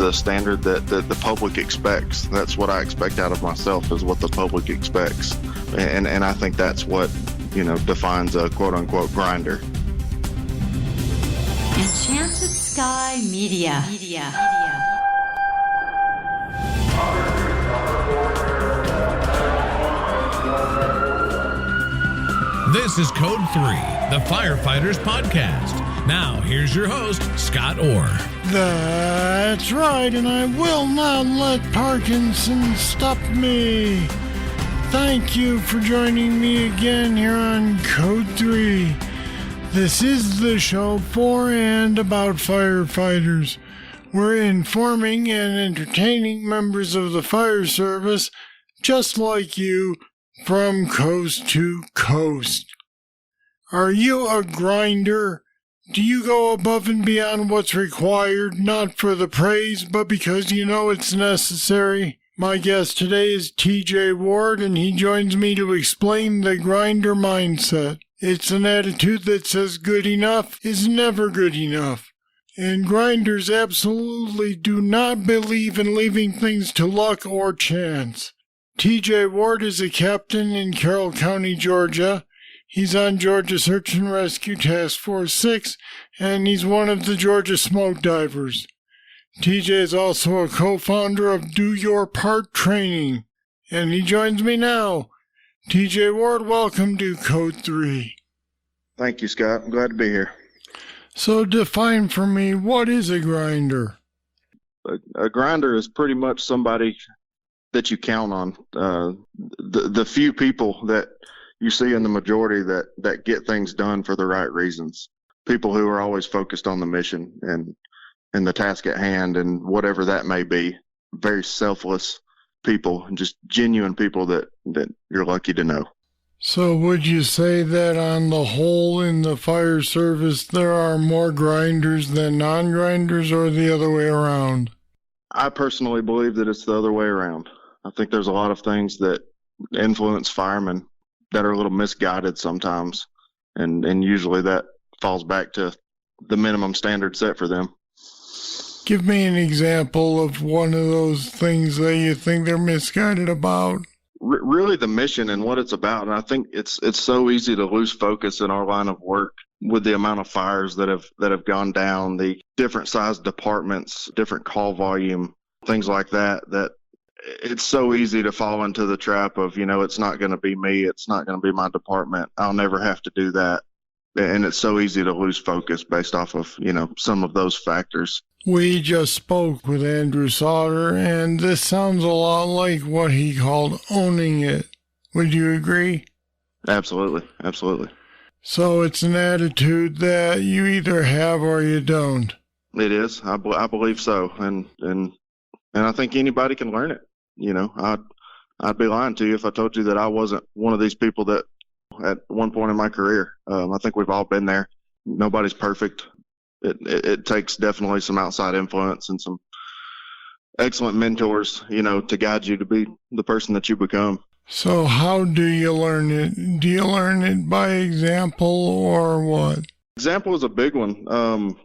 the standard that the public expects. That's what I expect out of myself, is what the public expects. And I think that's what, defines a quote-unquote grinder. Enchanted Sky Media. This is Code 3, the Firefighters podcast. Now, here's your host, Scott Orr. That's right, and I will not let Parkinson stop me. Thank you for joining me again here on Code 3. This is the show for and about firefighters. We're informing and entertaining members of the fire service, just like you, from coast to coast. Are you a grinder? Do you go above and beyond what's required, not for the praise, but because you know it's necessary? My guest today is TJ Ward, and he joins me to explain the grinder mindset. It's an attitude that says good enough is never good enough. And grinders absolutely do not believe in leaving things to luck or chance. TJ Ward is a captain in Carroll County, Georgia. He's on Georgia Search and Rescue Task Force 6, and he's one of the Georgia Smoke Divers. TJ is also a co-founder of Do Your Part Training, and he joins me now. TJ Ward, welcome to Code 3. Thank you, Scott. I'm glad to be here. So define for me, what is a grinder? A grinder is pretty much somebody that you count on. The few people that you see in the majority that get things done for the right reasons. People who are always focused on the mission and the task at hand and whatever that may be. Very selfless people, and just genuine people that you're lucky to know. So would you say that on the whole in the fire service there are more grinders than non-grinders, or the other way around? I personally believe that it's the other way around. I think there's a lot of things that influence firemen that are a little misguided sometimes, and usually that falls back to the minimum standard set for them. Give me an example of one of those things that you think they're misguided about. Really the mission and what it's about. And I think it's so easy to lose focus in our line of work with the amount of fires that have gone down, the different sized departments, different call volume, things like that it's so easy to fall into the trap of, it's not going to be me. It's not going to be my department. I'll never have to do that. And it's so easy to lose focus based off of, some of those factors. We just spoke with Andrew Sauter, and this sounds a lot like what he called owning it. Would you agree? Absolutely. Absolutely. So it's an attitude that you either have or you don't. It is. I believe so. And I think anybody can learn it. I'd be lying to you if I told you that I wasn't one of these people that at one point in my career. I think we've all been there. Nobody's perfect. It takes definitely some outside influence and some excellent mentors, to guide you to be the person that you become. So how do you learn it? Do you learn it by example or what? Example is a big one.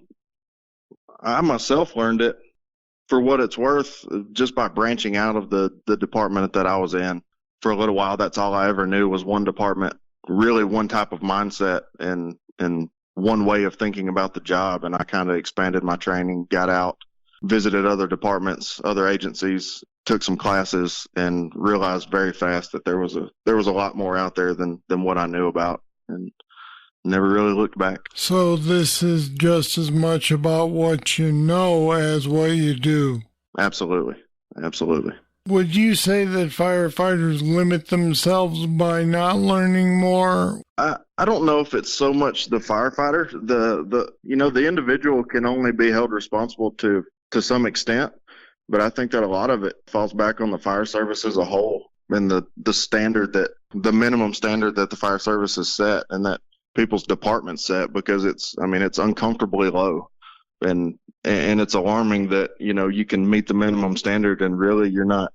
I myself learned it, for what it's worth, just by branching out of the department that I was in. For a little while, that's all I ever knew was one department, really one type of mindset and one way of thinking about the job. And I kind of expanded my training, got out, visited other departments, other agencies, took some classes, and realized very fast that there was a lot more out there than what I knew about, and never really looked back. So this is just as much about what you know as what you do. Absolutely. Would you say that firefighters limit themselves by not learning more? I don't know if it's so much the firefighter. The individual can only be held responsible to some extent, but I think that a lot of it falls back on the fire service as a whole, and the standard the minimum standard that the fire service has set and that people's departments set, because it's uncomfortably low, and it's alarming that you can meet the minimum standard and really you're not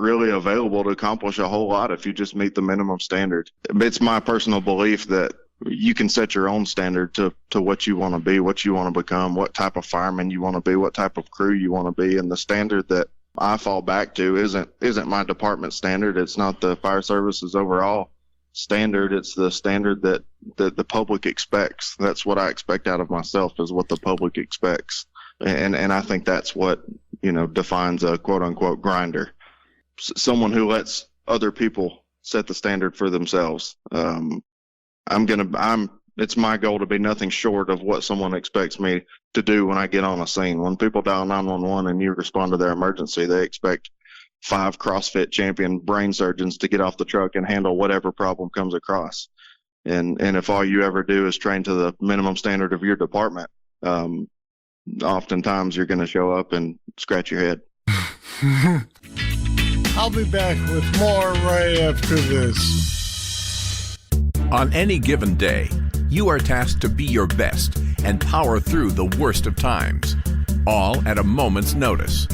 really available to accomplish a whole lot if you just meet the minimum standard. It's my personal belief that you can set your own standard to what you want to be, what you want to become, what type of fireman you want to be, what type of crew you want to be. And the standard that I fall back to isn't my department standard. It's not the fire service's overall standard. It's the standard that the public expects. That's what I expect out of myself, is what the public expects. And I think that's what, defines a quote unquote grinder. Someone who lets other people set the standard for themselves. It's my goal to be nothing short of what someone expects me to do when I get on a scene. When people dial 911 and you respond to their emergency, they expect 5 CrossFit champion brain surgeons to get off the truck and handle whatever problem comes across. And if all you ever do is train to the minimum standard of your department, oftentimes you're going to show up and scratch your head. I'll be back with more right after this. On any given day, you are tasked to be your best and power through the worst of times, all at a moment's notice.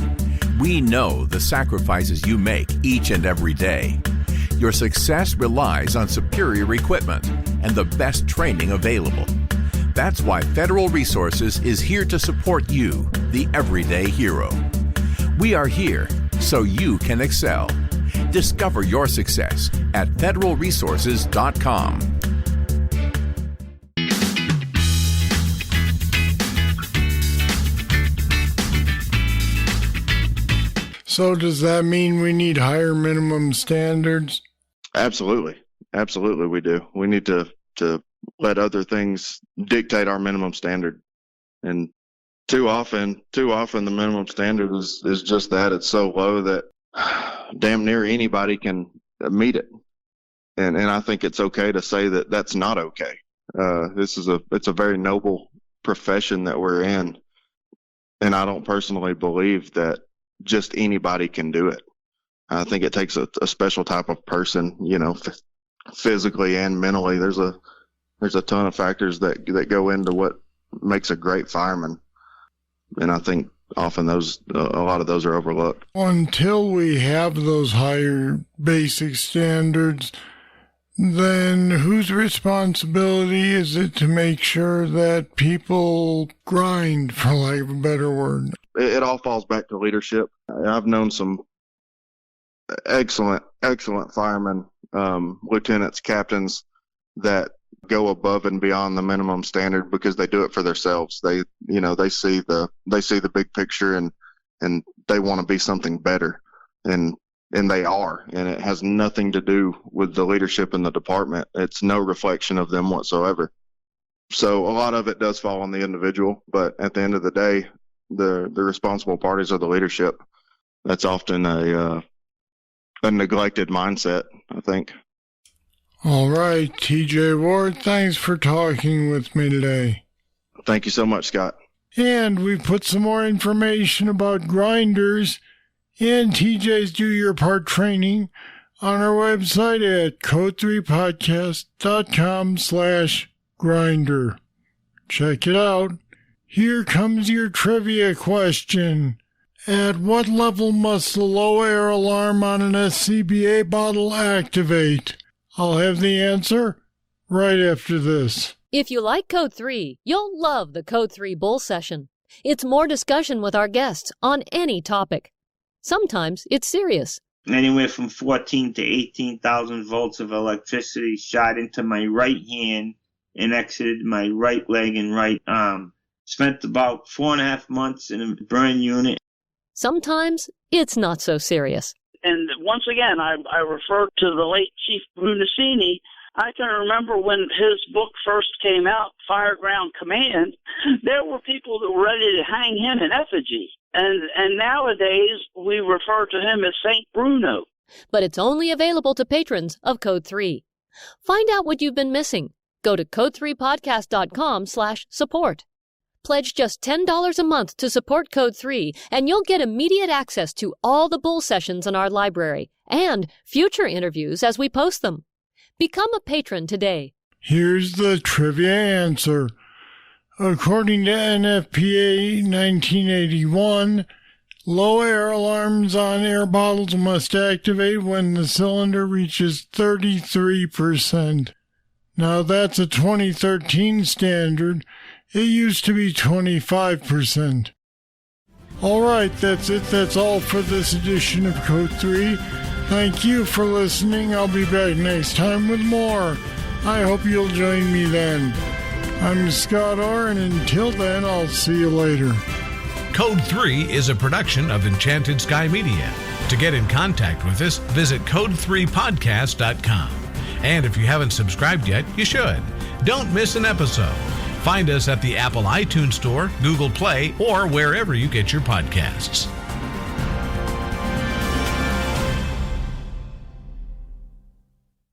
We know the sacrifices you make each and every day. Your success relies on superior equipment and the best training available. That's why Federal Resources is here to support you, the everyday hero. We are here so you can excel. Discover your success at federalresources.com. So does that mean we need higher minimum standards? Absolutely. Absolutely we do. We need to let other things dictate our minimum standard. And too often the minimum standard is just that. It's so low that damn near anybody can meet it. And I think it's okay to say that that's not okay. It's a very noble profession that we're in. And I don't personally believe that just anybody can do it. I think it takes a special type of person, physically and mentally. There's a ton of factors that go into what makes a great fireman. And I think often a lot of those are overlooked. Until we have those higher basic standards, then whose responsibility is it to make sure that people grind, for lack of a better word? It all falls back to leadership. I've known some excellent firemen, lieutenants, captains that go above and beyond the minimum standard because they do it for themselves. They see the big picture and they want to be something better, and they are, and it has nothing to do with the leadership in the department. It's no reflection of them whatsoever. So a lot of it does fall on the individual, but at the end of the day, the responsible parties are the leadership. That's often a neglected mindset, I think. All right, TJ Ward, thanks for talking with me today. Thank you so much, Scott. And we've put some more information about grinders and TJ's Do Your Part training on our website at code3podcast.com/grinder. Check it out. Here comes your trivia question. At what level must the low air alarm on an SCBA bottle activate? I'll have the answer right after this. If you like Code 3, you'll love the Code 3 Bull Session. It's more discussion with our guests on any topic. Sometimes it's serious. Anywhere from 14 to 18,000 volts of electricity shot into my right hand and exited my right leg and right arm. Spent about 4.5 months in a burn unit. Sometimes it's not so serious. And once again, I refer to the late Chief Brunacini. I can remember when his book first came out, Fireground Command, there were people that were ready to hang him in effigy. And nowadays, we refer to him as St. Bruno. But it's only available to patrons of Code 3. Find out what you've been missing. Go to code3podcast.com/support. Pledge just $10 a month to support Code 3, and you'll get immediate access to all the bull sessions in our library and future interviews as we post them. Become a patron today. Here's the trivia answer. According to NFPA 1981, low air alarms on air bottles must activate when the cylinder reaches 33%. Now that's a 2013 standard. It used to be 25%. All right, that's it. That's all for this edition of Code 3. Thank you for listening. I'll be back next time with more. I hope you'll join me then. I'm Scott Orr, and until then, I'll see you later. Code 3 is a production of Enchanted Sky Media. To get in contact with us, visit code3podcast.com. And if you haven't subscribed yet, you should. Don't miss an episode. Find us at the Apple iTunes Store, Google Play, or wherever you get your podcasts.